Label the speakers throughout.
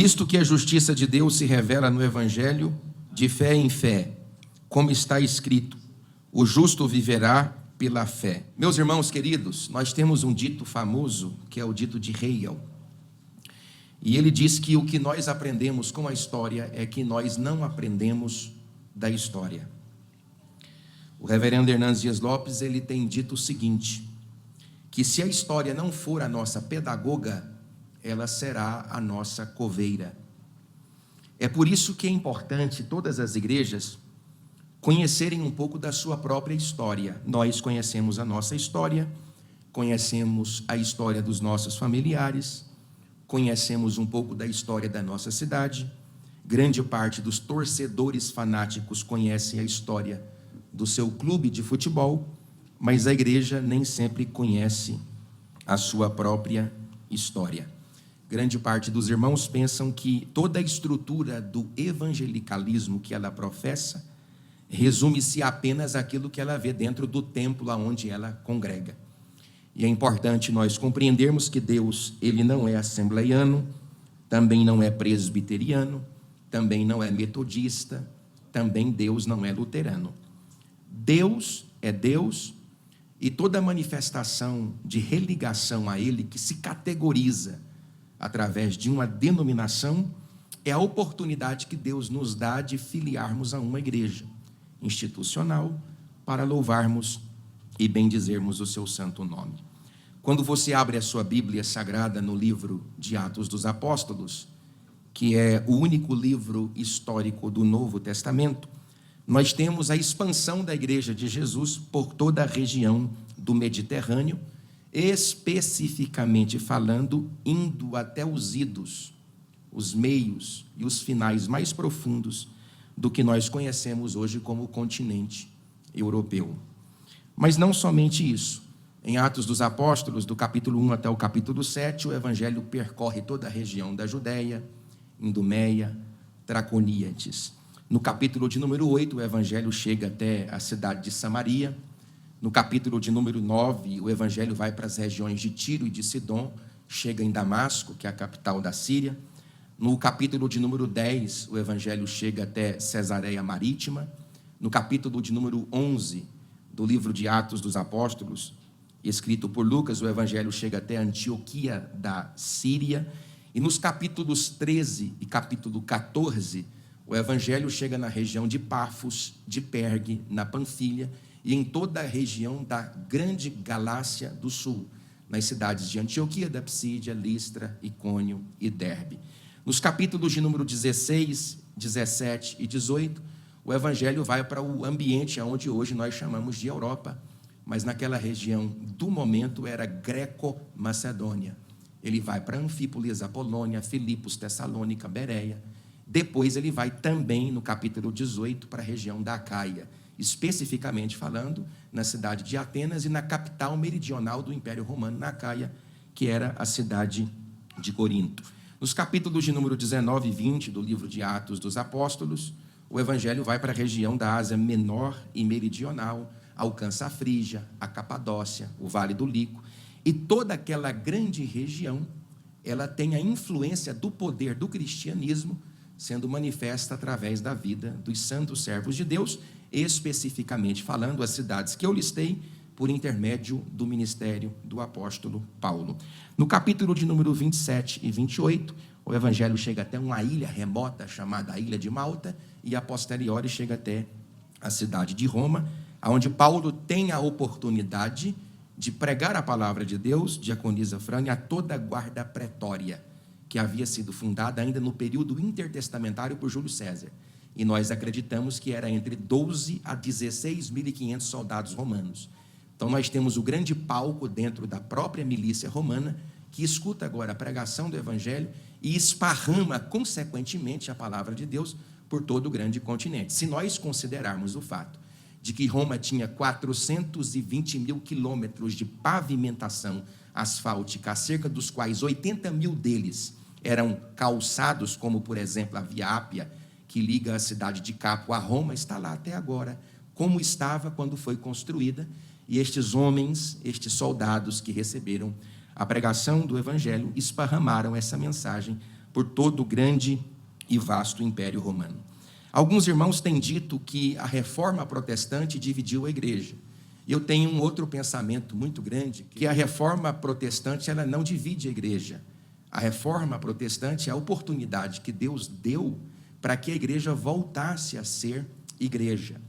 Speaker 1: Visto que a justiça de Deus se revela no Evangelho, de fé em fé, como está escrito, o justo viverá pela fé. Meus irmãos queridos, nós temos um dito famoso, que é o dito de Hegel. E ele diz que o que nós aprendemos com a história é que nós não aprendemos da história. O reverendo Hernandes Dias Lopes, ele tem dito o seguinte, que se a história não for a nossa pedagoga, ela será a nossa coveira. É por isso que é importante todas as igrejas conhecerem um pouco da sua própria história. Nós conhecemos a nossa história, conhecemos a história dos nossos familiares, conhecemos um pouco da história da nossa cidade. Grande parte dos torcedores fanáticos conhece a história do seu clube de futebol, mas a igreja nem sempre conhece a sua própria história. Grande parte dos irmãos pensam que toda a estrutura do evangelicalismo que ela professa resume-se apenas àquilo que ela vê dentro do templo onde ela congrega. E é importante nós compreendermos que Deus, ele não é assembleiano, também não é presbiteriano, também não é metodista, também Deus não é luterano. Deus é Deus, e toda manifestação de religação a ele que se categoriza através de uma denominação é a oportunidade que Deus nos dá de filiarmos a uma igreja institucional para louvarmos e bendizermos o seu santo nome. Quando você abre a sua Bíblia Sagrada no livro de Atos dos Apóstolos, que é o único livro histórico do Novo Testamento, nós temos a expansão da Igreja de Jesus por toda a região do Mediterrâneo, especificamente falando, indo até os idos, os meios e os finais mais profundos do que nós conhecemos hoje como o continente europeu. Mas não somente isso. Em Atos dos Apóstolos, do capítulo 1 até o capítulo 7, o Evangelho percorre toda a região da Judéia, Idumeia, Traconíades. No capítulo de número 8, o Evangelho chega até a cidade de Samaria. No capítulo de número 9, o Evangelho vai para as regiões de Tiro e de Sidom, chega em Damasco, que é a capital da Síria. No capítulo de número 10, o Evangelho chega até Cesareia Marítima. No capítulo de número 11 do livro de Atos dos Apóstolos, escrito por Lucas, o Evangelho chega até Antioquia da Síria. E nos capítulos 13 e capítulo 14, o Evangelho chega na região de Pafos, de Pergue, na Panfilha, e em toda a região da grande Galácia do Sul, nas cidades de Antioquia da Psídia, Listra, Icônio e Derbe. Nos capítulos de número 16, 17 e 18, o Evangelho vai para o ambiente onde hoje nós chamamos de Europa, mas naquela região do momento era Greco-Macedônia. Ele vai para Anfípolis, Apolônia, Filipos, Tessalônica, Bereia. Depois ele vai também, no capítulo 18, para a região da Acaia, especificamente falando na cidade de Atenas e na capital meridional do Império Romano, na Acaia, que era a cidade de Corinto. Nos capítulos de número 19 e 20 do livro de Atos dos Apóstolos, o Evangelho vai para a região da Ásia Menor e Meridional, alcança a Frígia, a Capadócia, o Vale do Lico, e toda aquela grande região, ela tem a influência do poder do cristianismo sendo manifesta através da vida dos santos servos de Deus, especificamente falando as cidades que eu listei por intermédio do ministério do apóstolo Paulo. No capítulo de número 27 e 28, o Evangelho chega até uma ilha remota chamada a Ilha de Malta e a posteriori chega até a cidade de Roma, onde Paulo tem a oportunidade de pregar a palavra de Deus, diaconisa Frânia, a toda a guarda pretória, que havia sido fundada ainda no período intertestamentário por Júlio César. E nós acreditamos que era entre 12 a 16.500 soldados romanos. Então nós temos o grande palco dentro da própria milícia romana, que escuta agora a pregação do Evangelho e esparrama, consequentemente, a palavra de Deus por todo o grande continente. Se nós considerarmos o fato de que Roma tinha 420 mil quilômetros de pavimentação asfáltica, acerca dos quais 80 mil deles eram calçados, como, por exemplo, a Via Ápia, que liga a cidade de Capo a Roma, está lá até agora, como estava quando foi construída, e estes homens, estes soldados que receberam a pregação do Evangelho, esparramaram essa mensagem por todo o grande e vasto Império Romano. Alguns irmãos têm dito que a reforma protestante dividiu a igreja. Eu tenho um outro pensamento muito grande, que a reforma protestante ela não divide a igreja. A reforma protestante é a oportunidade que Deus deu para que a igreja voltasse a ser igreja.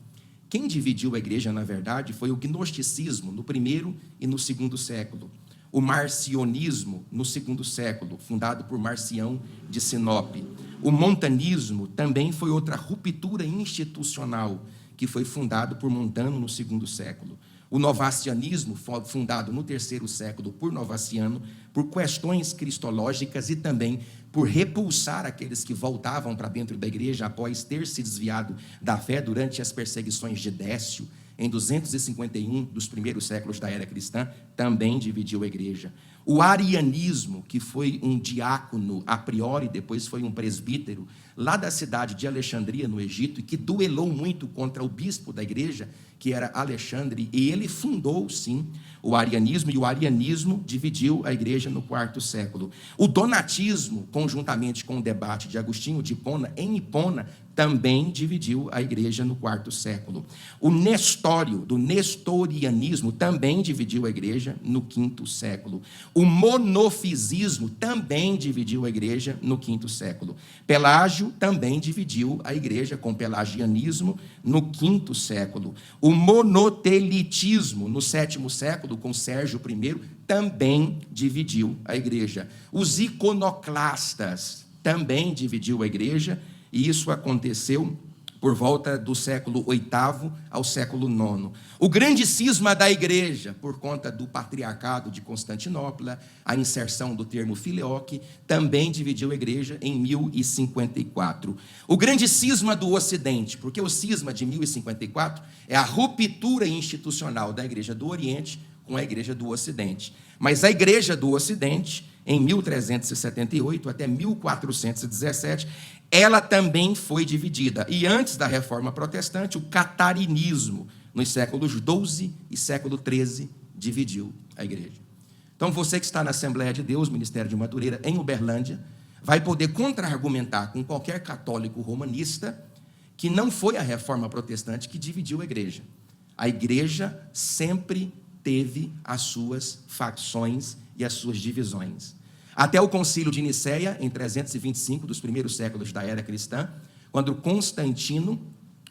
Speaker 1: Quem dividiu a igreja, na verdade, foi o gnosticismo no primeiro e no segundo século. O marcionismo no segundo século, fundado por Marcião de Sinope. O montanismo também foi outra ruptura institucional, que foi fundado por Montano no segundo século. O novacianismo, fundado no terceiro século por Novaciano, por questões cristológicas e também por repulsar aqueles que voltavam para dentro da igreja após ter se desviado da fé durante as perseguições de Décio, em 251 dos primeiros séculos da era cristã, também dividiu a igreja. O arianismo, que foi um diácono a priori, depois foi um presbítero, lá da cidade de Alexandria, no Egito, e que duelou muito contra o bispo da igreja, que era Alexandre, e ele fundou, sim, o arianismo, e o arianismo dividiu a igreja no quarto século. O donatismo, conjuntamente com o debate de Agostinho de Hipona, em Hipona, também dividiu a igreja no quarto século. O nestório, do nestorianismo, também dividiu a igreja no quinto século. O monofisismo também dividiu a igreja no quinto século. Pelágio também dividiu a igreja com pelagianismo no quinto século. O monotelitismo, no sétimo século, com Sérgio I, também dividiu a igreja. Os iconoclastas também dividiu a igreja, e isso aconteceu por volta do século VIII ao século IX. O grande cisma da igreja, por conta do patriarcado de Constantinopla, a inserção do termo filioque, também dividiu a igreja em 1054. O grande cisma do Ocidente, porque o cisma de 1054 é a ruptura institucional da igreja do Oriente com a igreja do Ocidente. Mas a igreja do Ocidente, em 1378 até 1417, ela também foi dividida. E antes da Reforma Protestante, o catarinismo, nos séculos XII e século XIII, dividiu a igreja. Então, você que está na Assembleia de Deus, Ministério de Madureira, em Uberlândia, vai poder contra-argumentar com qualquer católico romanista que não foi a Reforma Protestante que dividiu a igreja. A igreja sempre teve as suas facções e as suas divisões. Até o concílio de Nicéia, em 325 dos primeiros séculos da era cristã, quando Constantino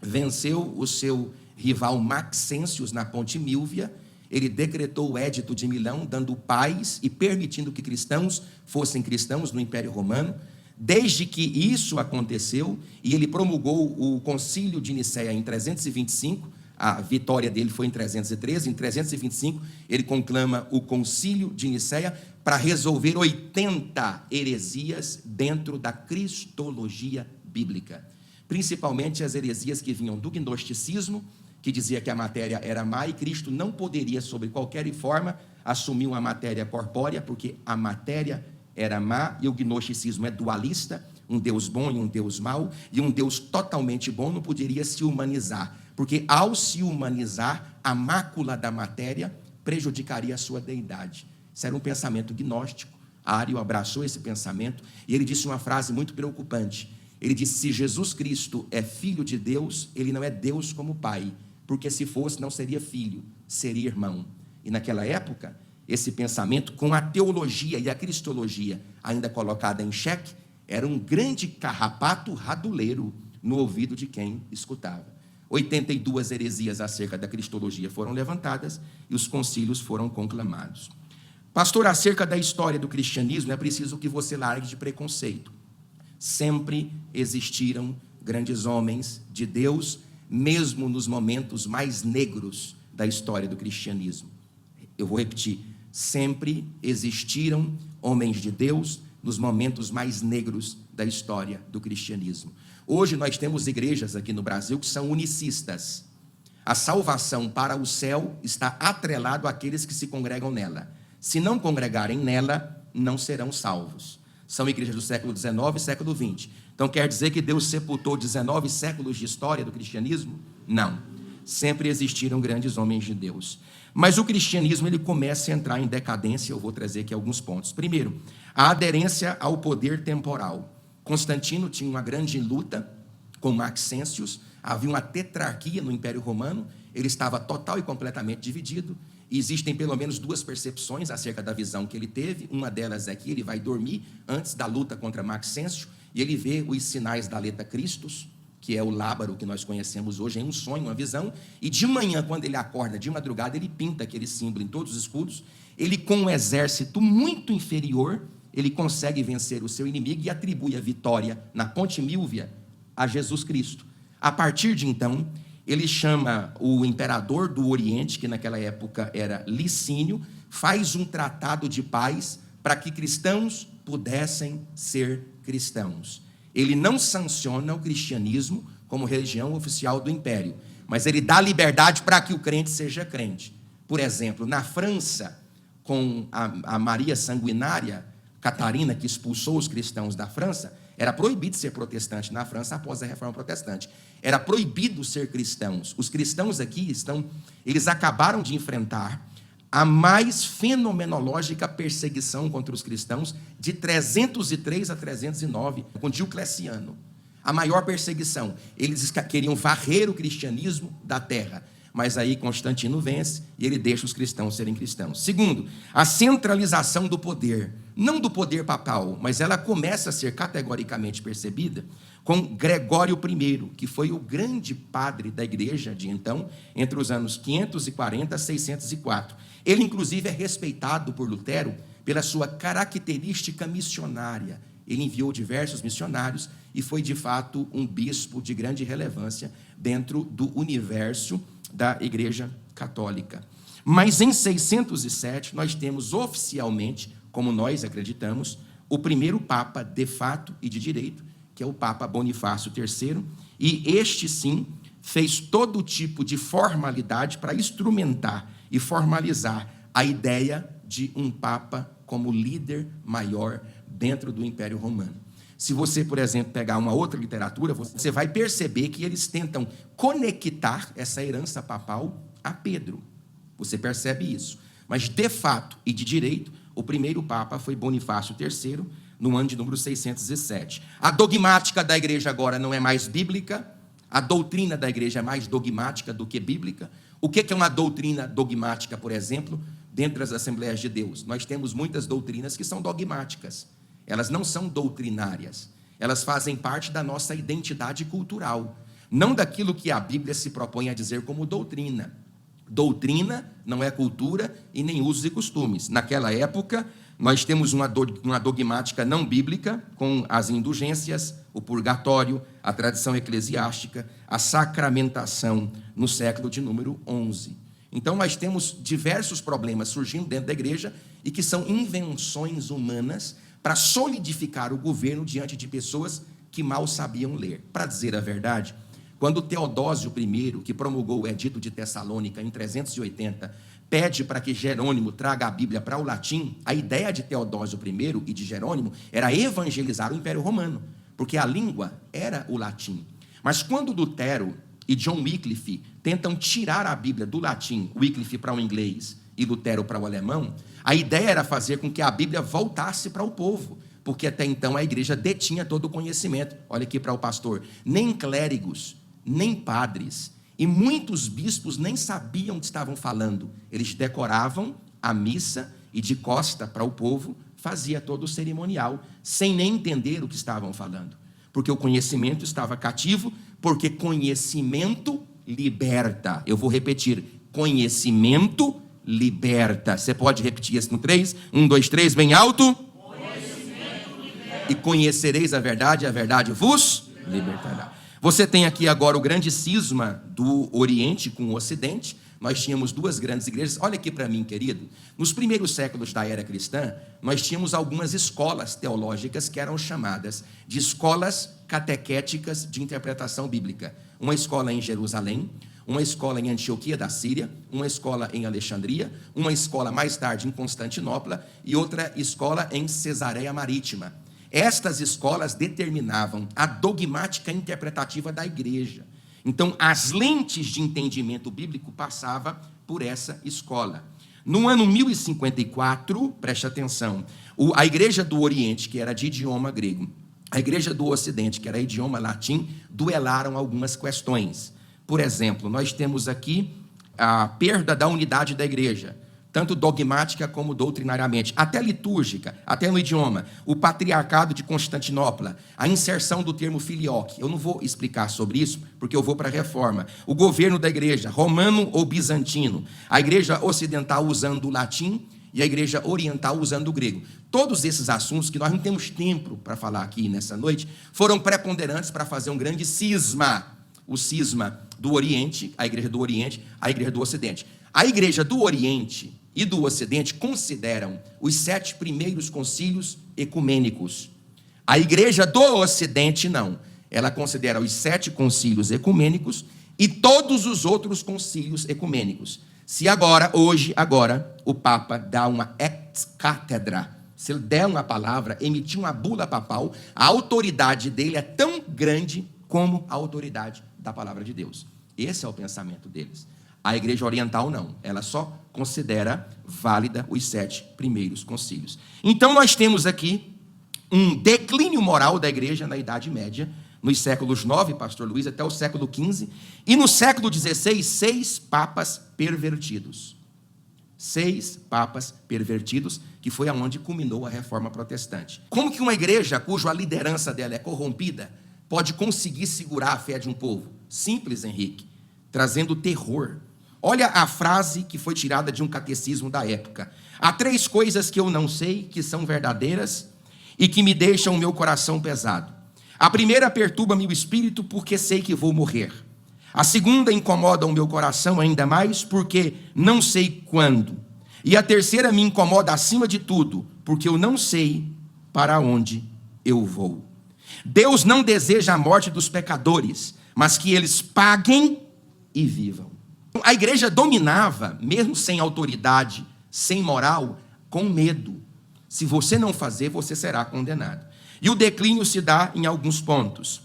Speaker 1: venceu o seu rival Maxêncios na Ponte Mílvia, ele decretou o Édito de Milão, dando paz e permitindo que cristãos fossem cristãos no Império Romano. Desde que isso aconteceu, e ele promulgou o concílio de Nicéia em 325, a vitória dele foi em 313, em 325 ele conclama o concílio de Nicéia para resolver 80 heresias dentro da cristologia bíblica, principalmente as heresias que vinham do gnosticismo, que dizia que a matéria era má e Cristo não poderia, sob qualquer forma, assumir uma matéria corpórea, porque a matéria era má, e o gnosticismo é dualista, um Deus bom e um Deus mau, e um Deus totalmente bom não poderia se humanizar, porque ao se humanizar, a mácula da matéria prejudicaria a sua deidade. Isso era um pensamento gnóstico. Ário abraçou esse pensamento e ele disse uma frase muito preocupante. Ele disse: se Jesus Cristo é filho de Deus, ele não é Deus como pai, porque se fosse, não seria filho, seria irmão. E naquela época, esse pensamento, com a teologia e a cristologia ainda colocada em xeque, era um grande carrapato raduleiro no ouvido de quem escutava. 82 heresias acerca da cristologia foram levantadas e os concílios foram conclamados. Pastor, acerca da história do cristianismo, é preciso que você largue de preconceito. Sempre existiram grandes homens de Deus, mesmo nos momentos mais negros da história do cristianismo. Eu vou repetir, sempre existiram homens de Deus nos momentos mais negros da história do cristianismo. Hoje nós temos igrejas aqui no Brasil que são unicistas. A salvação para o céu está atrelado àqueles que se congregam nela. Se não congregarem nela, não serão salvos. São igrejas do século XIX e século XX. Então quer dizer que Deus sepultou 19 séculos de história do cristianismo? Não. Sempre existiram grandes homens de Deus. Mas o cristianismo ele começa a entrar em decadência. Eu vou trazer aqui alguns pontos. Primeiro, A aderência ao poder temporal. Constantino tinha uma grande luta com Maxêncio, havia uma tetrarquia no Império Romano, ele estava total e completamente dividido, e existem pelo menos duas percepções acerca da visão que ele teve. Uma delas é que ele vai dormir antes da luta contra Maxêncio, e ele vê os sinais da letra Christus, que é o lábaro que nós conhecemos hoje, em um sonho, uma visão, e de manhã, quando ele acorda, de madrugada, ele pinta aquele símbolo em todos os escudos. Ele, com um exército muito inferior, ele consegue vencer o seu inimigo e atribui a vitória na Ponte Milvia a Jesus Cristo. A partir de então, ele chama o imperador do Oriente, que naquela época era Licínio, faz um tratado de paz para que cristãos pudessem ser cristãos. Ele não sanciona o cristianismo como religião oficial do império, mas ele dá liberdade para que o crente seja crente. Por exemplo, na França, com a Maria Sanguinária, Catarina, que expulsou os cristãos da França, era proibido ser protestante na França após a Reforma Protestante. Era proibido ser cristãos. Os cristãos aqui eles acabaram de enfrentar a mais fenomenológica perseguição contra os cristãos de 303 a 309, com Diocleciano. A maior perseguição. Eles queriam varrer o cristianismo da terra. Mas aí Constantino vence e ele deixa os cristãos serem cristãos. Segundo, a centralização do poder. Não do poder papal, mas ela começa a ser categoricamente percebida com Gregório I, que foi o grande padre da igreja de então, entre os anos 540 a 604. Ele, inclusive, é respeitado por Lutero pela sua característica missionária. Ele enviou diversos missionários e foi, de fato, um bispo de grande relevância dentro do universo da Igreja Católica. Mas em 607, nós temos oficialmente, como nós acreditamos, o primeiro Papa de fato e de direito, que é o Papa Bonifácio III, e este sim fez todo tipo de formalidade para instrumentar e formalizar a ideia de um Papa como líder maior dentro do Império Romano. Se você, por exemplo, pegar uma outra literatura, você vai perceber que eles tentam conectar essa herança papal a Pedro. Você percebe isso. Mas, de fato e de direito, o primeiro Papa foi Bonifácio III, no ano de número 607. A dogmática da igreja agora não é mais bíblica, a doutrina da igreja é mais dogmática do que bíblica. O que é uma doutrina dogmática, por exemplo, dentro das Assembleias de Deus? Nós temos muitas doutrinas que são dogmáticas. Elas não são doutrinárias. Elas fazem parte da nossa identidade cultural, não daquilo que a Bíblia se propõe a dizer como doutrina. Doutrina não é cultura e nem usos e costumes. Naquela época, nós temos uma dogmática não bíblica, com as indulgências, o purgatório, a tradição eclesiástica, a sacramentação, no século de número 11. Então, nós temos diversos problemas surgindo dentro da igreja e que são invenções humanas para solidificar o governo diante de pessoas que mal sabiam ler. Para dizer a verdade, quando Teodósio I, que promulgou o Edito de Tessalônica em 380, pede para que Jerônimo traga a Bíblia para o latim, a ideia de Teodósio I e de Jerônimo era evangelizar o Império Romano, porque a língua era o latim. Mas quando Lutero e John Wycliffe tentam tirar a Bíblia do latim, Wycliffe para o inglês e Lutero para o alemão, a ideia era fazer com que a Bíblia voltasse para o povo, porque até então a igreja detinha todo o conhecimento. Olha aqui para o pastor, nem clérigos, nem padres, e muitos bispos nem sabiam o que estavam falando. Eles decoravam a missa e de costa para o povo fazia todo o cerimonial, sem nem entender o que estavam falando, porque o conhecimento estava cativo, porque conhecimento liberta. Eu vou repetir, conhecimento liberta. Você pode repetir isso no 3? 1, 2, 3, bem alto. E conhecereis a verdade vos libertará. Você tem aqui agora o grande cisma do Oriente com o Ocidente. Nós tínhamos duas grandes igrejas. Olha aqui para mim, querido. Nos primeiros séculos da era cristã, nós tínhamos algumas escolas teológicas que eram chamadas de escolas catequéticas de interpretação bíblica. Uma escola em Jerusalém, uma escola em Antioquia da Síria, uma escola em Alexandria, uma escola mais tarde em Constantinopla e outra escola em Cesareia Marítima. Estas escolas determinavam a dogmática interpretativa da igreja. Então, as lentes de entendimento bíblico passavam por essa escola. No ano 1054, preste atenção, a Igreja do Oriente, que era de idioma grego, a Igreja do Ocidente, que era idioma latim, duelaram algumas questões. Por exemplo, nós temos aqui a perda da unidade da Igreja, tanto dogmática como doutrinariamente, até litúrgica, até no idioma, o patriarcado de Constantinopla, a inserção do termo filioque. Eu não vou explicar sobre isso, porque eu vou para a reforma. O governo da igreja, romano ou bizantino, a igreja ocidental usando o latim e a igreja oriental usando o grego. Todos esses assuntos, que nós não temos tempo para falar aqui nessa noite, foram preponderantes para fazer um grande cisma, o cisma do Oriente, a igreja do Oriente, a igreja do Ocidente. A igreja do Oriente e do Ocidente consideram os 7 primeiros concílios ecumênicos. A igreja do Ocidente não. Ela considera os 7 concílios ecumênicos e todos os outros concílios ecumênicos. Se hoje, o Papa dá uma ex-cátedra, se ele der uma palavra, emitir uma bula papal, a autoridade dele é tão grande como a autoridade da palavra de Deus. Esse é o pensamento deles. A igreja oriental não, ela só considera válida os 7 primeiros concílios. Então nós temos aqui um declínio moral da igreja na Idade Média, nos séculos 9, pastor Luiz, até o século 15, e no século 16, 6 papas pervertidos. 6 papas pervertidos, que foi aonde culminou a reforma protestante. Como que uma igreja cuja liderança dela é corrompida pode conseguir segurar a fé de um povo? Simples, Henrique, trazendo terror. Olha a frase que foi tirada de um catecismo da época. Há 3 coisas que eu não sei, que são verdadeiras e que me deixam o meu coração pesado. A primeira perturba-me o espírito porque sei que vou morrer. A segunda incomoda o meu coração ainda mais porque não sei quando. E a terceira me incomoda acima de tudo porque eu não sei para onde eu vou. Deus não deseja a morte dos pecadores, mas que eles paguem e vivam. A igreja dominava, mesmo sem autoridade, sem moral, com medo. Se você não fazer, você será condenado. E o declínio se dá em alguns pontos.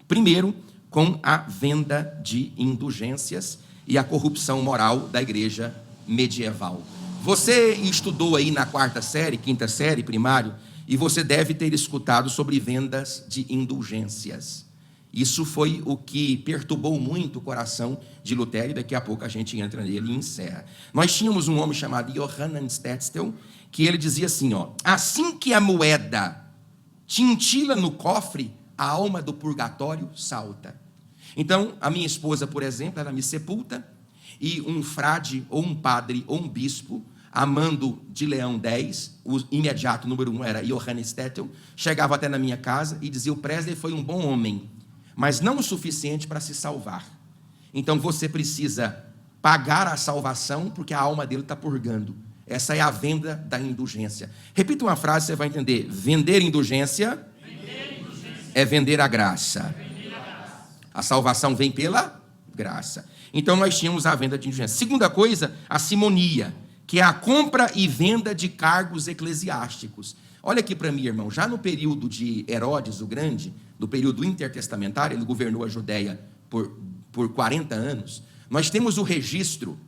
Speaker 1: Primeiro, com a venda de indulgências e a corrupção moral da igreja medieval. Você estudou aí na 4ª série, 5ª série, primário, e você deve ter escutado sobre vendas de indulgências. Isso foi o que perturbou muito o coração de Lutero, e daqui a pouco a gente entra nele e encerra. Nós tínhamos um homem chamado Johann Stetzel, que ele dizia assim, assim que a moeda tintila no cofre, a alma do purgatório salta. Então, a minha esposa, por exemplo, ela me sepulta, e um frade, ou um padre, ou um bispo, amando de Leão X, o imediato número 1 era Johann Stetzel, chegava até na minha casa e dizia: o Presley foi um bom homem, mas não o suficiente para se salvar. Então você precisa pagar a salvação, porque a alma dele está purgando. Essa é a venda da indulgência. Repita uma frase, você vai entender. Vender indulgência, é vender a graça. A salvação vem pela graça. Então nós tínhamos a venda de indulgência. Segunda coisa, a simonia, que é a compra e venda de cargos eclesiásticos. Olha aqui para mim, irmão, já no período de Herodes o Grande, no período intertestamentário, ele governou a Judéia por 40 anos, nós temos o registro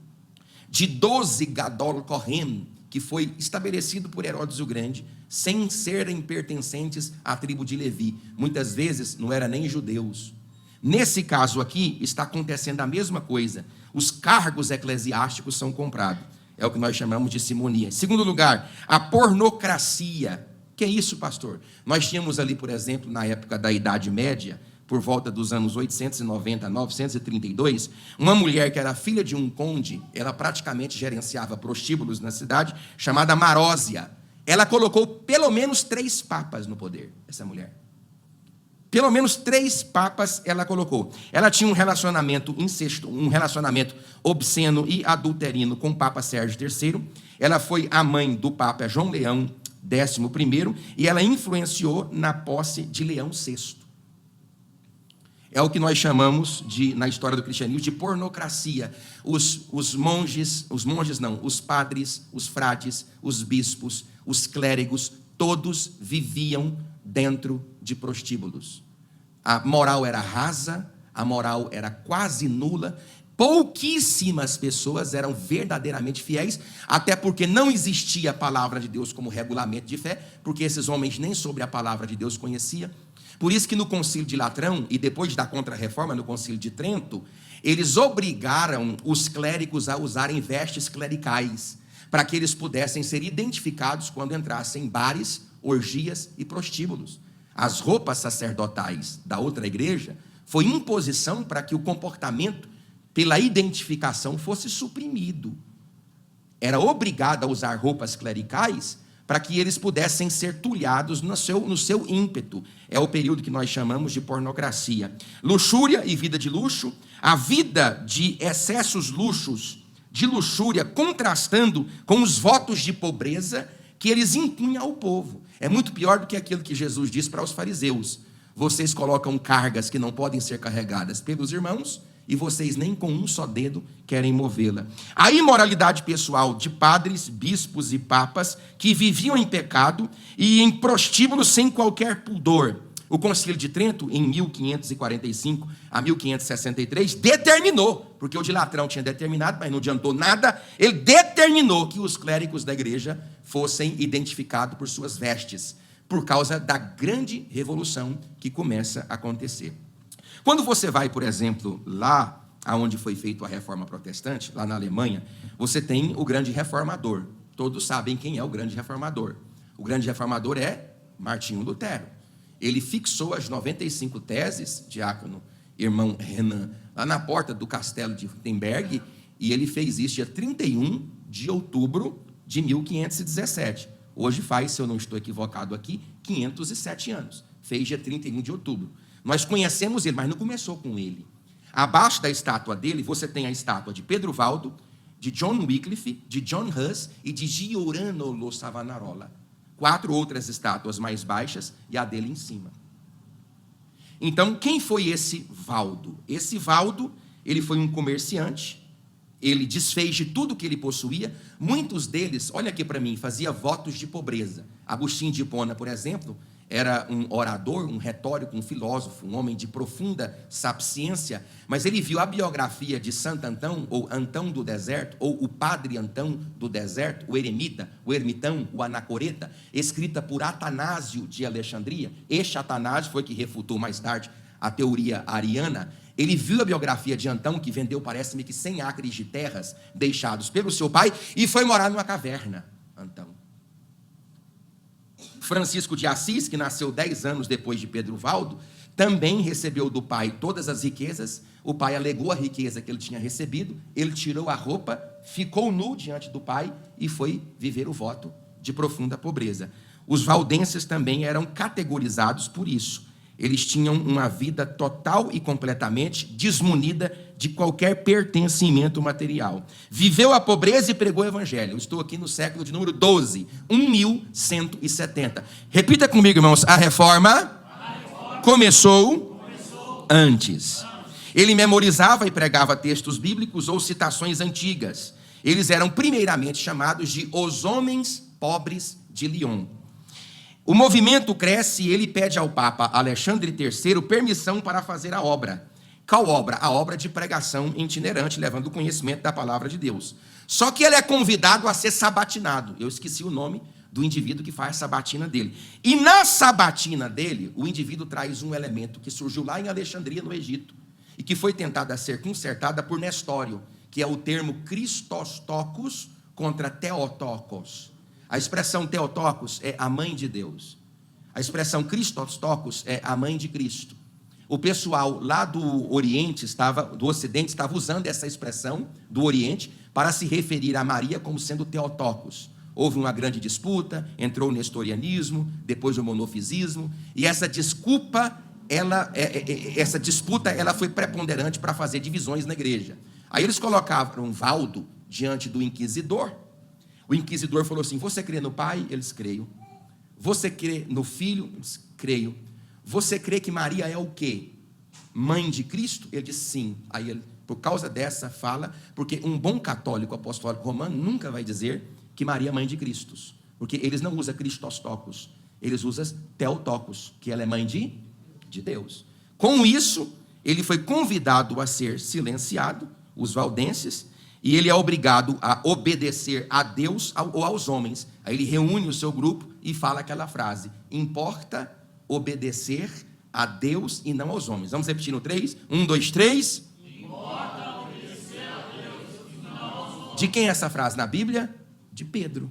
Speaker 1: de 12 Gadol Kohen, que foi estabelecido por Herodes o Grande, sem serem pertencentes à tribo de Levi. Muitas vezes não eram nem judeus. Nesse caso aqui, está acontecendo a mesma coisa. Os cargos eclesiásticos são comprados. É o que nós chamamos de simonia. Em segundo lugar, a pornocracia. Que é isso, pastor? Nós tínhamos ali, por exemplo, na época da Idade Média, por volta dos anos 890 a 932, uma mulher que era filha de um conde, ela praticamente gerenciava prostíbulos na cidade, chamada Marósia. Ela colocou pelo menos 3 papas no poder, essa mulher. Pelo menos 3 papas ela colocou. Ela tinha um relacionamento um relacionamento obsceno e adulterino com o Papa Sérgio III. Ela foi a mãe do Papa João Leão XI e ela influenciou na posse de Leão VI. É o que nós chamamos, na história do cristianismo, de pornocracia. Os padres, os frades, os bispos, os clérigos, todos viviam dentro de prostíbulos. A moral era rasa, a moral era quase nula. Pouquíssimas pessoas eram verdadeiramente fiéis, até porque não existia a palavra de Deus como regulamento de fé, porque esses homens nem sobre a palavra de Deus conheciam. Por isso que no Concílio de Latrão, e depois da Contra-Reforma no Concílio de Trento, eles obrigaram os clérigos a usarem vestes clericais, para que eles pudessem ser identificados quando entrassem em bares, orgias e prostíbulos. As roupas sacerdotais da outra igreja foi imposição para que o comportamento pela identificação fosse suprimido. Era obrigado a usar roupas clericais para que eles pudessem ser tulhados no seu ímpeto. É o período que nós chamamos de pornocracia. Luxúria e vida de luxo, a vida de excessos luxos, de luxúria, contrastando com os votos de pobreza que eles impunham ao povo. É muito pior do que aquilo que Jesus disse para os fariseus: vocês colocam cargas que não podem ser carregadas pelos irmãos, e vocês nem com um só dedo querem movê-la. A imoralidade pessoal de padres, bispos e papas que viviam em pecado e em prostíbulos sem qualquer pudor. O Concílio de Trento, em 1545 a 1563, determinou, porque o de Latrão tinha determinado, mas não adiantou nada, ele determinou que os clérigos da igreja fossem identificados por suas vestes, por causa da grande revolução que começa a acontecer. Quando você vai, por exemplo, lá onde foi feita a Reforma Protestante, lá na Alemanha, você tem o grande reformador. Todos sabem quem é o grande reformador. O grande reformador é Martinho Lutero. Ele fixou as 95 teses, diácono irmão Renan, lá na porta do castelo de Wittenberg, e ele fez isso dia 31 de outubro de 1517. Hoje faz, se eu não estou equivocado aqui, 507 anos. Fez dia 31 de outubro. Nós conhecemos ele, mas não começou com ele. Abaixo da estátua dele, você tem a estátua de Pedro Valdo, de John Wycliffe, de John Hus e de Giordano lo Savonarola. 4 outras estátuas mais baixas e a dele em cima. Então, quem foi esse Valdo? Esse Valdo, ele foi um comerciante, ele desfez de tudo que ele possuía. Muitos deles, olha aqui para mim, fazia votos de pobreza. Agostinho de Hipona, por exemplo, era um orador, um retórico, um filósofo, um homem de profunda sapiência, mas ele viu a biografia de Santo Antão, ou Antão do Deserto, ou o Padre Antão do Deserto, o eremita, o ermitão, o anacoreta, escrita por Atanásio de Alexandria. Este Atanásio foi que refutou mais tarde a teoria ariana. Ele viu a biografia de Antão, que vendeu, parece-me que 100 acres de terras deixados pelo seu pai, e foi morar numa caverna, Antão. Francisco de Assis, que nasceu 10 anos depois de Pedro Valdo, também recebeu do pai todas as riquezas. O pai alegou a riqueza que ele tinha recebido, ele tirou a roupa, ficou nu diante do pai e foi viver o voto de profunda pobreza. Os valdenses também eram categorizados por isso. Eles tinham uma vida total e completamente desmunida de qualquer pertencimento material. Viveu a pobreza e pregou o evangelho. Eu estou aqui no século de número 12, 1170. Repita comigo, irmãos. A reforma começou antes. Ele memorizava e pregava textos bíblicos ou citações antigas. Eles eram primeiramente chamados de os homens pobres de Lyon. O movimento cresce e ele pede ao Papa Alexandre III permissão para fazer a obra. Qual obra? A obra de pregação itinerante, levando o conhecimento da palavra de Deus. Só que ele é convidado a ser sabatinado. Eu esqueci o nome do indivíduo que faz a sabatina dele. E na sabatina dele, o indivíduo traz um elemento que surgiu lá em Alexandria, no Egito, e que foi tentada a ser consertada por Nestório, que é o termo Christostokos contra Theotokos. A expressão Theotokos é a mãe de Deus. A expressão Christostokos é a mãe de Cristo. O pessoal lá do Oriente, do Ocidente, estava usando essa expressão do Oriente para se referir a Maria como sendo Theotokos. Houve uma grande disputa, entrou o nestorianismo, depois o monofisismo, e essa disputa ela foi preponderante para fazer divisões na igreja. Aí eles colocavam Valdo diante do inquisidor. O inquisidor falou assim: você crê no Pai? Eles creio. Você crê no Filho? Eles creio. Você crê que Maria é o quê? Mãe de Cristo? Ele disse sim. Aí ele, por causa dessa fala, porque um bom católico apostólico romano nunca vai dizer que Maria é mãe de Cristo, porque eles não usam Christostokos, eles usam Theotokos, que ela é mãe de Deus. Com isso, ele foi convidado a ser silenciado. os valdenses, e ele é obrigado a obedecer a Deus ou aos homens. Aí ele reúne o seu grupo e fala aquela frase: importa obedecer a Deus e não aos homens. Vamos repetir no 3? 1, 2, 3. Importa obedecer a Deus e não aos homens. De quem é essa frase na Bíblia? De Pedro.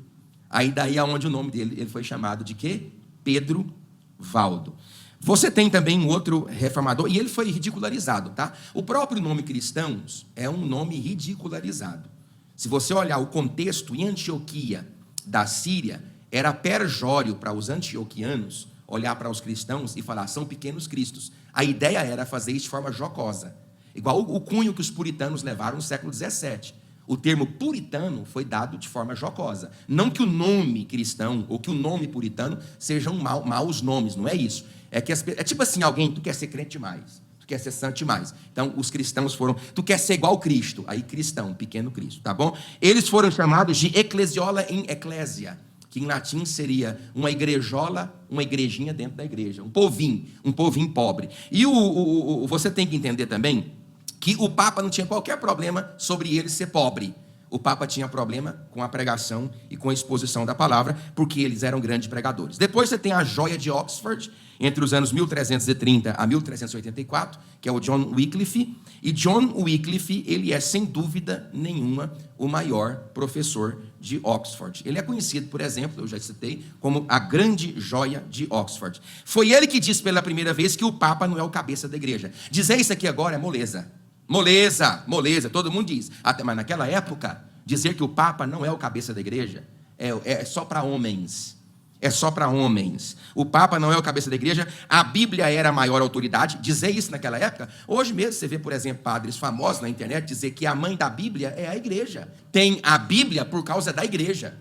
Speaker 1: Aí daí aonde o nome dele ele foi chamado de quê? Pedro Valdo. Você tem também um outro reformador, e ele foi ridicularizado, tá? O próprio nome cristãos é um nome ridicularizado. Se você olhar o contexto, em Antioquia da Síria, era perjório para os antioquianos olhar para os cristãos e falar: são pequenos cristos. A ideia era fazer isso de forma jocosa, igual o cunho que os puritanos levaram no século XVII. O termo puritano foi dado de forma jocosa. Não que o nome cristão ou que o nome puritano sejam maus nomes, não é isso. É tipo assim, tu quer ser crente demais, tu quer ser santo demais. Então, os cristãos foram, tu quer ser igual Cristo, aí cristão, pequeno Cristo, tá bom? Eles foram chamados de ecclesiola em ecclesia, que em latim seria uma igrejola, uma igrejinha dentro da igreja, um povinho pobre. E você tem que entender também que o Papa não tinha qualquer problema sobre ele ser pobre. O Papa tinha problema com a pregação e com a exposição da palavra, porque eles eram grandes pregadores. Depois você tem a joia de Oxford, entre os anos 1330 a 1384, que é o John Wycliffe. E John Wycliffe, ele é, sem dúvida nenhuma, o maior professor de Oxford. Ele é conhecido, por exemplo, eu já citei, como a grande joia de Oxford. Foi ele que disse pela primeira vez que o Papa não é o cabeça da igreja. Dizer isso aqui agora é moleza. Moleza, todo mundo diz. Mas naquela época, dizer que o Papa não é o cabeça da igreja é só para homens. É só para homens. O Papa não é o cabeça da igreja. A Bíblia era a maior autoridade. Dizer isso naquela época. Hoje mesmo você vê, por exemplo, padres famosos na internet dizer que a mãe da Bíblia é a igreja. Tem a Bíblia por causa da igreja.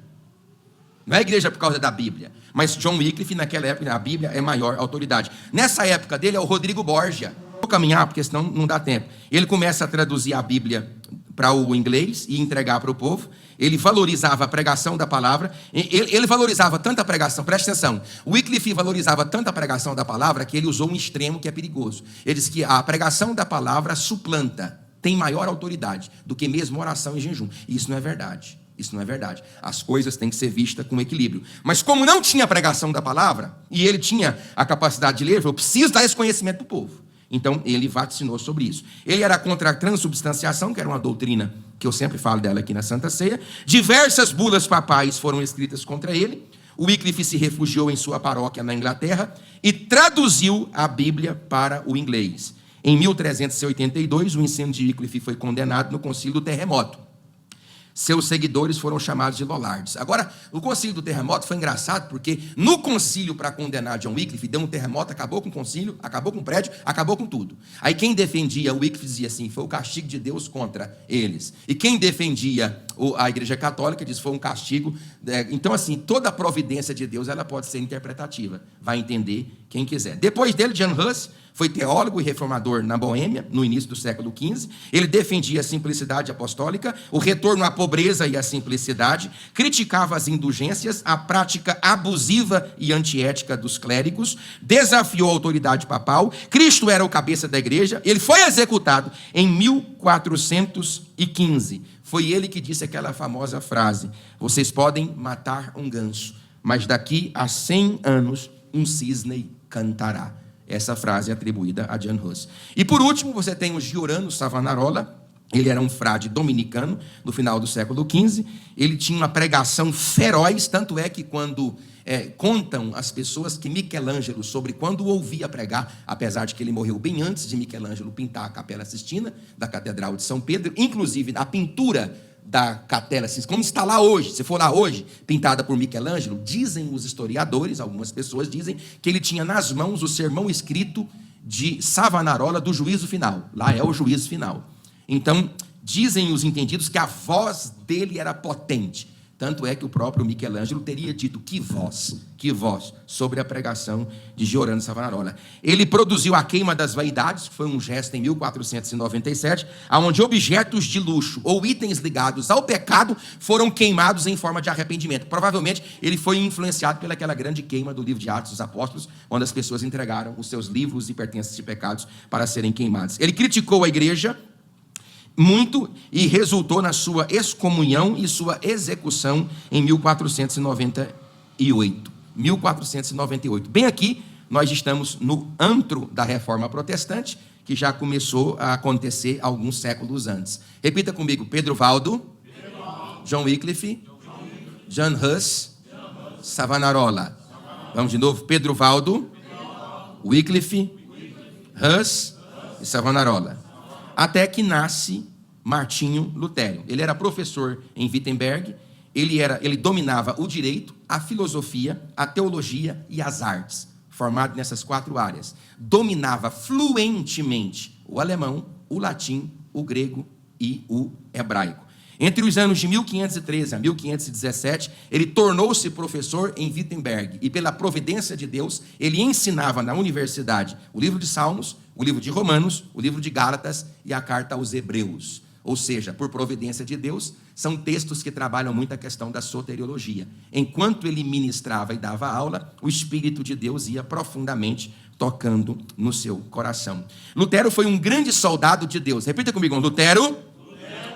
Speaker 1: Não é a igreja por causa da Bíblia. Mas John Wycliffe, naquela época, a Bíblia é a maior autoridade. Nessa época dele é o Rodrigo Borgia. Vou caminhar, porque senão não dá tempo. Ele começa a traduzir a Bíblia para o inglês e entregar para o povo. Ele valorizava a pregação da palavra. Ele valorizava tanta pregação, presta atenção. O Wycliffe valorizava tanta pregação da palavra que ele usou um extremo que é perigoso. Ele diz que a pregação da palavra suplanta, tem maior autoridade do que mesmo oração e jejum. E isso não é verdade. Isso não é verdade. As coisas têm que ser vistas com equilíbrio. Mas como não tinha pregação da palavra, e ele tinha a capacidade de ler, ele falou: preciso dar esse conhecimento para o povo. Então, ele vaticinou sobre isso. Ele era contra a transubstanciação, que era uma doutrina que eu sempre falo dela aqui na Santa Ceia. Diversas bulas papais foram escritas contra ele. O Wycliffe se refugiou em sua paróquia na Inglaterra e traduziu a Bíblia para o inglês. Em 1382, o ensino de Wycliffe foi condenado no Concílio do Terremoto. Seus seguidores foram chamados de Lollards. Agora, o concílio do terremoto foi engraçado, porque no concílio para condenar John Wycliffe, deu um terremoto, acabou com o concílio, acabou com o prédio, acabou com tudo. Aí quem defendia o Wycliffe dizia assim: foi o castigo de Deus contra eles. E quem defendia a Igreja Católica dizia: foi um castigo. Então, assim, toda a providência de Deus ela pode ser interpretativa. Vai entender quem quiser. Depois dele, Jan Hus foi teólogo e reformador na Boêmia, no início do século XV. Ele defendia a simplicidade apostólica, o retorno à pobreza e à simplicidade, criticava as indulgências, a prática abusiva e antiética dos clérigos, desafiou a autoridade papal. Cristo era o cabeça da igreja. Ele foi executado em 1415. Foi ele que disse aquela famosa frase: vocês podem matar um ganso, mas daqui a 100 anos um cisne cantará. Essa frase é atribuída a Jan Hus. E por último, você tem o Giordano Savonarola. Ele era um frade dominicano no final do século XV. Ele tinha uma pregação feroz, tanto é que quando contam as pessoas que Michelangelo, sobre quando o ouvia pregar, apesar de que ele morreu bem antes de Michelangelo pintar a Capela Sistina da Catedral de São Pedro, inclusive a pintura da Capela Sistina, como está lá hoje, se for lá hoje, pintada por Michelangelo, dizem os historiadores, algumas pessoas dizem, que ele tinha nas mãos o sermão escrito de Savonarola do juízo final. Lá é o juízo final. Então, dizem os entendidos que a voz dele era potente. Tanto é que o próprio Michelangelo teria dito: que voz, sobre a pregação de Giordano Savonarola. Ele produziu a Queima das Vaidades, que foi um gesto em 1497, onde objetos de luxo ou itens ligados ao pecado foram queimados em forma de arrependimento. Provavelmente ele foi influenciado pelaquela grande queima do livro de Atos dos Apóstolos, onde as pessoas entregaram os seus livros e pertences de pecados para serem queimados. Ele criticou a igreja muito e resultou na sua excomunhão e sua execução em 1498. 1498. Bem aqui, nós estamos no antro da Reforma Protestante, que já começou a acontecer alguns séculos antes. Repita comigo: Pedro Valdo, John Wycliffe, John Huss, Savonarola. Vamos de novo: Pedro Valdo, Wycliffe, Huss e Savonarola. Até que nasce Martinho Lutero. Ele era professor em Wittenberg, ele dominava o direito, a filosofia, a teologia e as artes, formado nessas 4 áreas. Dominava fluentemente o alemão, o latim, o grego e o hebraico. Entre os anos de 1513 a 1517, ele tornou-se professor em Wittenberg e, pela providência de Deus, ele ensinava na universidade o livro de Salmos, o livro de Romanos, o livro de Gálatas e a carta aos Hebreus. Ou seja, por providência de Deus, são textos que trabalham muito a questão da soteriologia. Enquanto ele ministrava e dava aula, o Espírito de Deus ia profundamente tocando no seu coração. Lutero foi um grande soldado de Deus. Repita comigo: Lutero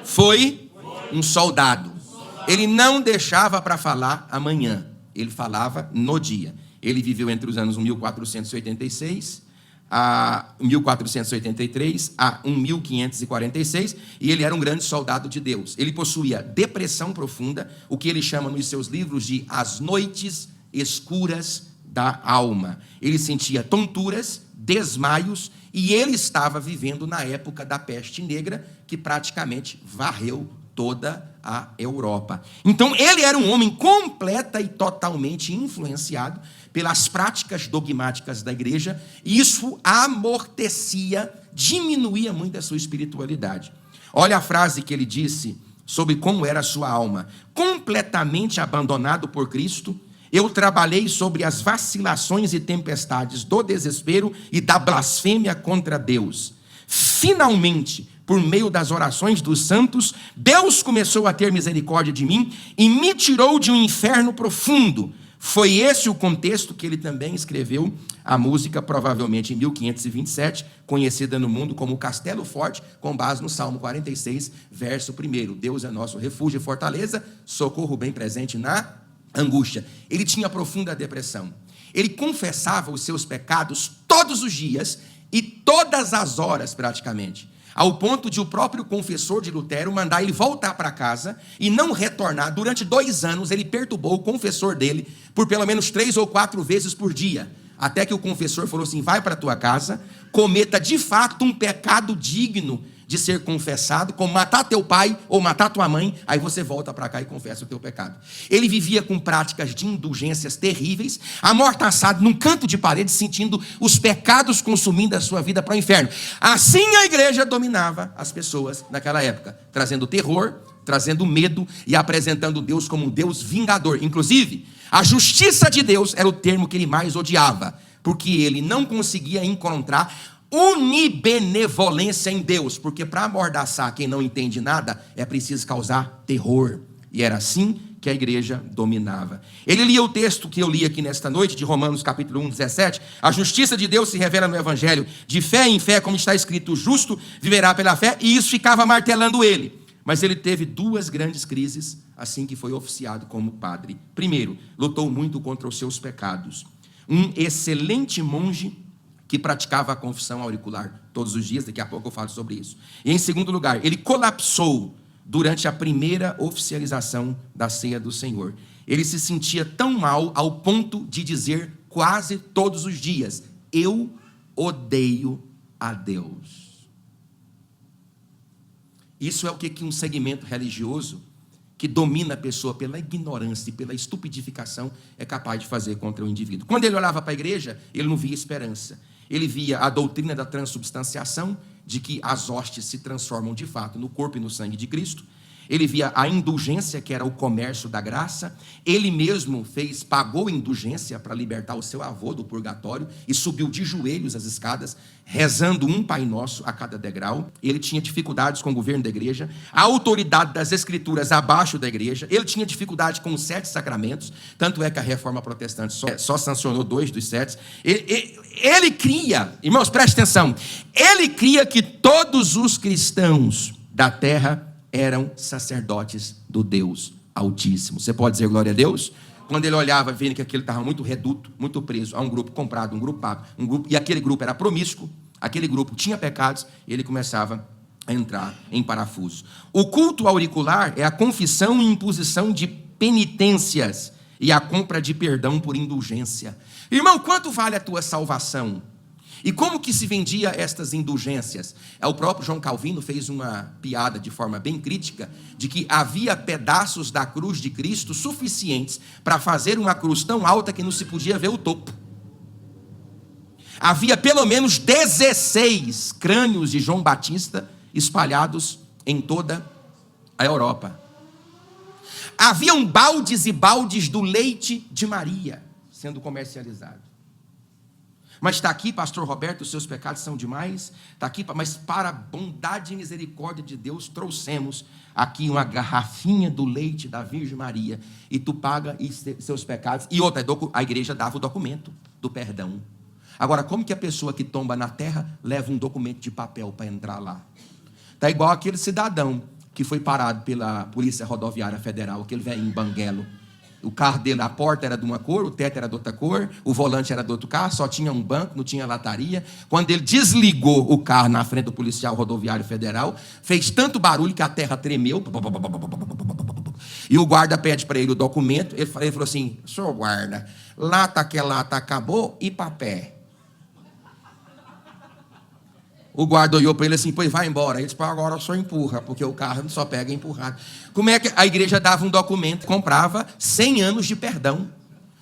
Speaker 1: foi um soldado. Ele não deixava para falar amanhã, ele falava no dia. Ele viveu entre os anos 1486 a 1483 a 1546, e ele era um grande soldado de Deus. Ele possuía depressão profunda, o que ele chama nos seus livros de as noites escuras da alma. Ele sentia tonturas, desmaios, e ele estava vivendo na época da peste negra, que praticamente varreu toda a Europa. Então, ele era um homem completa e totalmente influenciado pelas práticas dogmáticas da igreja, e isso amortecia, diminuía muito a sua espiritualidade. Olha a frase que ele disse sobre como era a sua alma: completamente abandonado por Cristo, eu trabalhei sobre as vacilações e tempestades do desespero e da blasfêmia contra Deus. Finalmente, por meio das orações dos santos, Deus começou a ter misericórdia de mim e me tirou de um inferno profundo. Foi esse o contexto que ele também escreveu a música, provavelmente em 1527, conhecida no mundo como Castelo Forte, com base no Salmo 46, verso 1. Deus é nosso refúgio e fortaleza, socorro bem presente na angústia. Ele tinha profunda depressão. Ele confessava os seus pecados todos os dias e todas as horas, praticamente, ao ponto de o próprio confessor de Lutero mandar ele voltar para casa e não retornar. Durante 2 anos, ele perturbou o confessor dele por pelo menos 3 ou 4 vezes por dia, até que o confessor falou assim: vai para a tua casa, cometa de fato um pecado digno de ser confessado, como matar teu pai ou matar tua mãe, aí você volta para cá e confessa o teu pecado. Ele vivia com práticas de indulgências terríveis, amortaçado num canto de parede, sentindo os pecados consumindo a sua vida para o inferno. Assim a igreja dominava as pessoas naquela época, trazendo terror, trazendo medo e apresentando Deus como um Deus vingador. Inclusive, a justiça de Deus era o termo que ele mais odiava, porque ele não conseguia encontrar unibenevolência em Deus, porque para amordaçar quem não entende nada, é preciso causar terror, e era assim que a igreja dominava. Ele lia o texto que eu li aqui nesta noite, de Romanos capítulo 1, 17, a justiça de Deus se revela no Evangelho, de fé em fé, como está escrito, o justo viverá pela fé, e isso ficava martelando ele. Mas ele teve 2 grandes crises, assim que foi oficiado como padre. Primeiro, lutou muito contra os seus pecados. Um excelente monge que praticava a confissão auricular todos os dias, daqui a pouco eu falo sobre isso. E em segundo lugar, ele colapsou durante a primeira oficialização da ceia do Senhor. Ele se sentia tão mal ao ponto de dizer quase todos os dias: eu odeio a Deus. Isso é o que um segmento religioso que domina a pessoa pela ignorância e pela estupidificação é capaz de fazer contra o indivíduo. Quando ele olhava para a igreja, ele não via esperança. Ele via a doutrina da transubstanciação, de que as hostes se transformam de fato no corpo e no sangue de Cristo. Ele via a indulgência, que era o comércio da graça. Ele mesmo pagou indulgência para libertar o seu avô do purgatório e subiu de joelhos as escadas, rezando um Pai Nosso a cada degrau. Ele tinha dificuldades com o governo da igreja, a autoridade das escrituras abaixo da igreja. Ele tinha dificuldade com os 7 sacramentos, tanto é que a Reforma Protestante só sancionou 2 dos 7. Ele cria, irmãos, preste atenção, ele cria que todos os cristãos da terra eram sacerdotes do Deus Altíssimo. Você pode dizer glória a Deus? Quando ele olhava, vendo que aquele estava muito reduto, muito preso a um grupo comprado, um grupo pago, e aquele grupo era promíscuo, aquele grupo tinha pecados, ele começava a entrar em parafuso. O culto auricular é a confissão e imposição de penitências e a compra de perdão por indulgência. Irmão, quanto vale a tua salvação? E como que se vendia estas indulgências? O próprio João Calvino fez uma piada de forma bem crítica, de que havia pedaços da cruz de Cristo suficientes para fazer uma cruz tão alta que não se podia ver o topo. Havia pelo menos 16 crânios de João Batista espalhados em toda a Europa. Haviam baldes e baldes do leite de Maria sendo comercializado. Mas está aqui, pastor Roberto, os seus pecados são demais. Está aqui, mas para a bondade e misericórdia de Deus, trouxemos aqui uma garrafinha do leite da Virgem Maria. E tu paga seus pecados. E outra, a igreja dava o documento do perdão. Agora, como que a pessoa que tomba na terra leva um documento de papel para entrar lá? Está igual aquele cidadão que foi parado pela Polícia Rodoviária Federal, aquele velhinho banguelo. O carro dele, a porta era de uma cor, o teto era de outra cor, o volante era de outro carro, só tinha um banco, não tinha lataria. Quando ele desligou o carro na frente do policial rodoviário federal, fez tanto barulho que a terra tremeu. E o guarda pede para ele o documento. Ele falou assim: senhor guarda, lata que lata acabou e papel. O guarda olhou para ele assim: pois vai embora. Ele disse: agora só empurra, porque o carro só pega empurrado. Como é que a igreja dava um documento, comprava 100 anos de perdão.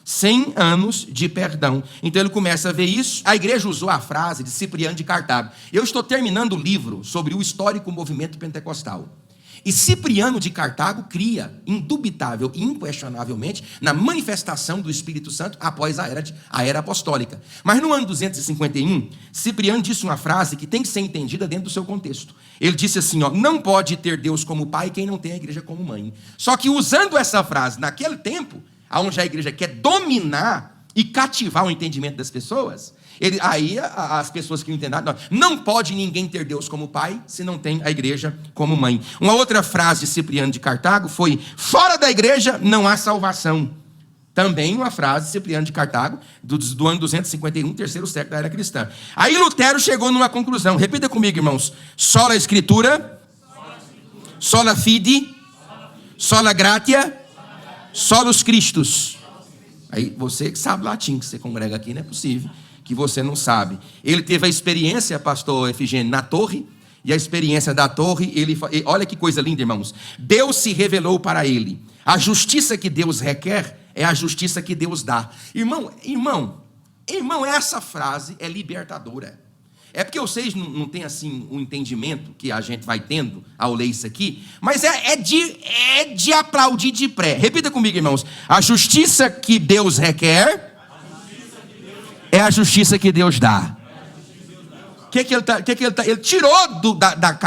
Speaker 1: 100 anos de perdão. Então ele começa a ver isso. A igreja usou a frase de Cipriano de Cartago. Eu estou terminando o livro sobre o histórico movimento pentecostal. E Cipriano de Cartago cria, indubitável e inquestionavelmente, na manifestação do Espírito Santo após a era apostólica. Mas no ano 251, Cipriano disse uma frase que tem que ser entendida dentro do seu contexto. Ele disse assim: não pode ter Deus como pai quem não tem a igreja como mãe. Só que usando essa frase naquele tempo, onde a igreja quer dominar e cativar o entendimento das pessoas, aí as pessoas que não entendem nada, não pode ninguém ter Deus como pai se não tem a igreja como mãe. Uma outra frase de Cipriano de Cartago foi: fora da igreja não há salvação. Também uma frase de Cipriano de Cartago, do ano 251, terceiro século da era cristã. Aí Lutero chegou numa conclusão. Repita comigo, irmãos: sola Escritura, sola fide, sola gratia, solus Christus. Aí você que sabe latim, que você congrega aqui, não é possível que você não sabe. Ele teve a experiência, pastor Efigênio, na torre, e a experiência da torre, olha que coisa linda, irmãos. Deus se revelou para ele. A justiça que Deus requer é a justiça que Deus dá. Irmão, essa frase é libertadora. É porque vocês não têm assim um entendimento que a gente vai tendo ao ler isso aqui, mas é de aplaudir de pré. Repita comigo, irmãos: a justiça que Deus requer é a justiça que Deus dá. Ele tirou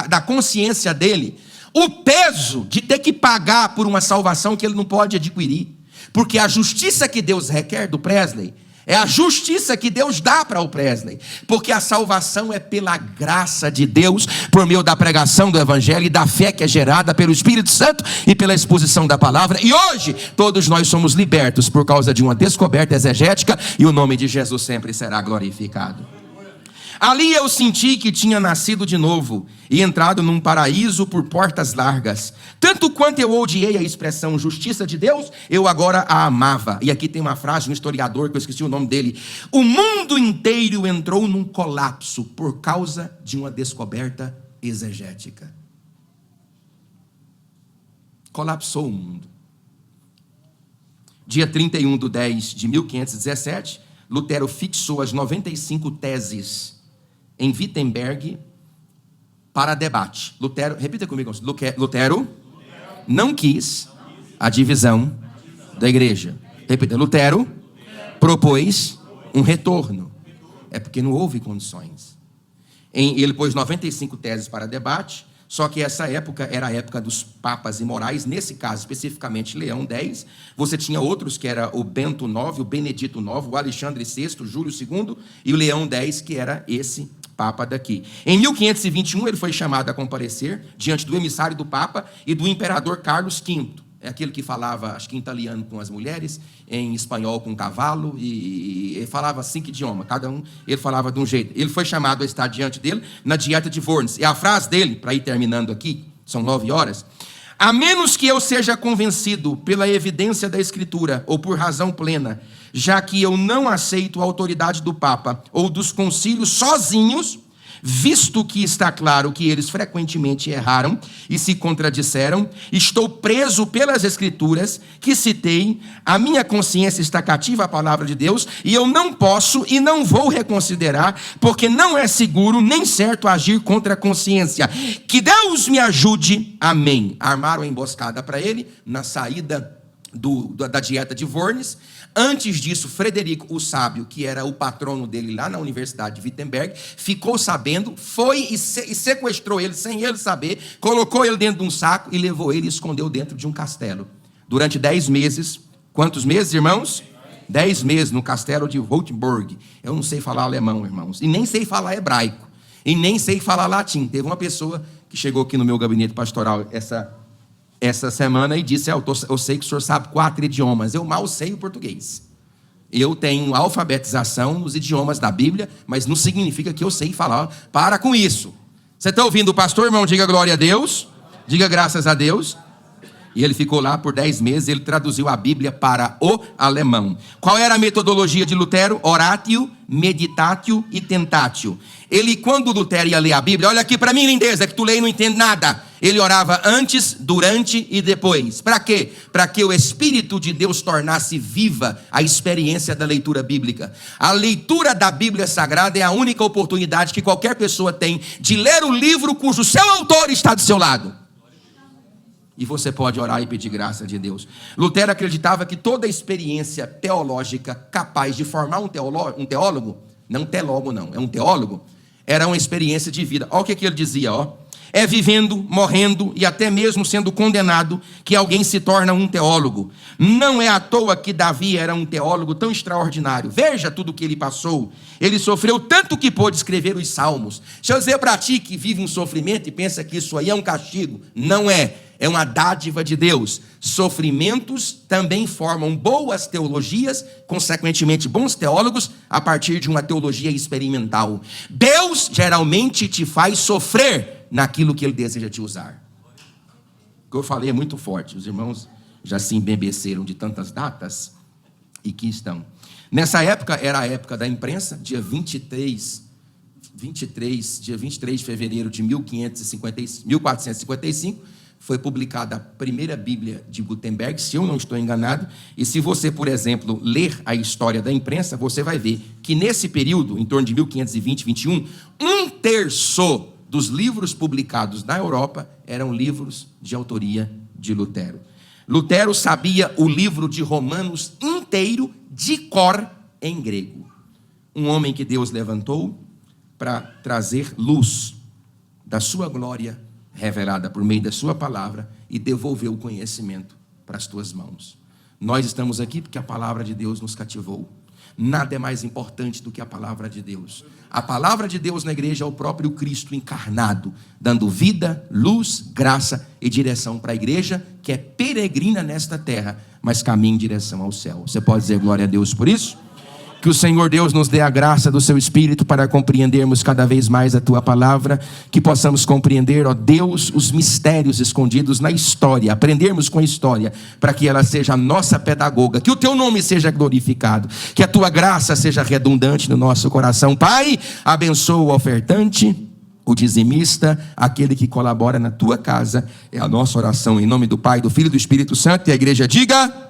Speaker 1: da consciência dele o peso de ter que pagar por uma salvação que ele não pode adquirir. Porque a justiça que Deus requer do Presley é a justiça que Deus dá para o Presley. Porque a salvação é pela graça de Deus, por meio da pregação do Evangelho e da fé que é gerada pelo Espírito Santo e pela exposição da palavra. E hoje, todos nós somos libertos por causa de uma descoberta exegética, e o nome de Jesus sempre será glorificado. Ali eu senti que tinha nascido de novo e entrado num paraíso por portas largas. Tanto quanto eu odiei a expressão justiça de Deus, eu agora a amava. E aqui tem uma frase de um historiador, que eu esqueci o nome dele: o mundo inteiro entrou num colapso por causa de uma descoberta exegética. Colapsou o mundo. Dia 31/10/1517, Lutero fixou as 95 teses em Wittenberg para debate. Lutero, repita comigo: Lutero não quis a divisão da igreja. Repita: Lutero propôs um retorno. É porque não houve condições. Ele pôs 95 teses para debate, só que essa época era a época dos papas imorais. Nesse caso, especificamente, Leão X. Você tinha outros, que era o Bento IX, o Benedito IX, o Alexandre VI, o Júlio II, e o Leão X, que era esse Papa daqui. Em 1521, ele foi chamado a comparecer diante do emissário do Papa e do imperador Carlos V. É aquele que falava, acho que em italiano com as mulheres, em espanhol com o cavalo, e ele falava 5 idiomas, cada um, ele falava de um jeito. Ele foi chamado a estar diante dele na dieta de Worms. E a frase dele, para ir terminando aqui, são 9 horas, a menos que eu seja convencido pela evidência da Escritura, ou por razão plena, já que eu não aceito a autoridade do Papa ou dos concílios sozinhos, visto que está claro que eles frequentemente erraram e se contradisseram, estou preso pelas Escrituras que citei, a minha consciência está cativa à palavra de Deus, e eu não posso e não vou reconsiderar, porque não é seguro nem certo agir contra a consciência. Que Deus me ajude, amém. Armaram a emboscada para ele na saída da dieta de Worms. Antes disso, Frederico, o sábio, que era o patrono dele lá na Universidade de Wittenberg, ficou sabendo, foi e sequestrou ele sem ele saber, colocou ele dentro de um saco e levou ele e escondeu dentro de um castelo. Durante 10 meses, quantos meses, irmãos? 10 meses no castelo de Rotenburg. Eu não sei falar alemão, irmãos, e nem sei falar hebraico, e nem sei falar latim. Teve uma pessoa que chegou aqui no meu gabinete pastoral essa semana e disse, eu sei que o senhor sabe 4 idiomas, eu mal sei o português. Eu tenho alfabetização nos idiomas da Bíblia, mas não significa que eu sei falar. Para com isso. Você está ouvindo o pastor, irmão? Diga glória a Deus, diga graças a Deus. E ele ficou lá por 10 meses, ele traduziu a Bíblia para o alemão. Qual era a metodologia de Lutero? Oratio, meditatio e tentatio. Ele, quando Lutero ia ler a Bíblia, olha aqui para mim, lindeza, que tu lê e não entende nada. Ele orava antes, durante e depois. Para quê? Para que o Espírito de Deus tornasse viva a experiência da leitura bíblica. A leitura da Bíblia Sagrada é a única oportunidade que qualquer pessoa tem de ler o livro cujo seu autor está do seu lado. E você pode orar e pedir graça de Deus. Lutero acreditava que toda experiência teológica capaz de formar um teólogo, não teólogo não, é um teólogo, era uma experiência de vida. Olha o que ele dizia, ó. É vivendo, morrendo e até mesmo sendo condenado que alguém se torna um teólogo. Não é à toa que Davi era um teólogo tão extraordinário. Veja tudo o que ele passou. Ele sofreu tanto que pôde escrever os salmos. Deixa eu dizer para ti que vive um sofrimento e pensa que isso aí é um castigo. Não é. É uma dádiva de Deus. Sofrimentos também formam boas teologias, consequentemente bons teólogos, a partir de uma teologia experimental. Deus geralmente te faz sofrer naquilo que Ele deseja te usar. O que eu falei é muito forte. Os irmãos já se embebeceram de tantas datas e que estão. Nessa época, era a época da imprensa, dia 23 de fevereiro de 1455, foi publicada a primeira Bíblia de Gutenberg, se eu não estou enganado. E se você, por exemplo, ler a história da imprensa, você vai ver que nesse período, em torno de 1520, 21, 1/3 dos livros publicados na Europa eram livros de autoria de Lutero. Lutero sabia o livro de Romanos inteiro de cor em grego. Um homem que Deus levantou para trazer luz da sua glória revelada por meio da sua palavra e devolver o conhecimento para as tuas mãos. Nós estamos aqui porque a palavra de Deus nos cativou. Nada é mais importante do que a palavra de Deus. A palavra de Deus na igreja é o próprio Cristo encarnado, dando vida, luz, graça e direção para a igreja, que é peregrina nesta terra, mas caminha em direção ao céu. Você pode dizer glória a Deus por isso? Que o Senhor Deus nos dê a graça do seu Espírito para compreendermos cada vez mais a tua palavra, que possamos compreender, ó Deus, os mistérios escondidos na história, aprendermos com a história, para que ela seja a nossa pedagoga, que o teu nome seja glorificado, que a tua graça seja redundante no nosso coração. Pai, abençoa o ofertante, o dizimista, aquele que colabora na tua casa. É a nossa oração em nome do Pai, do Filho e do Espírito Santo, e a igreja diga...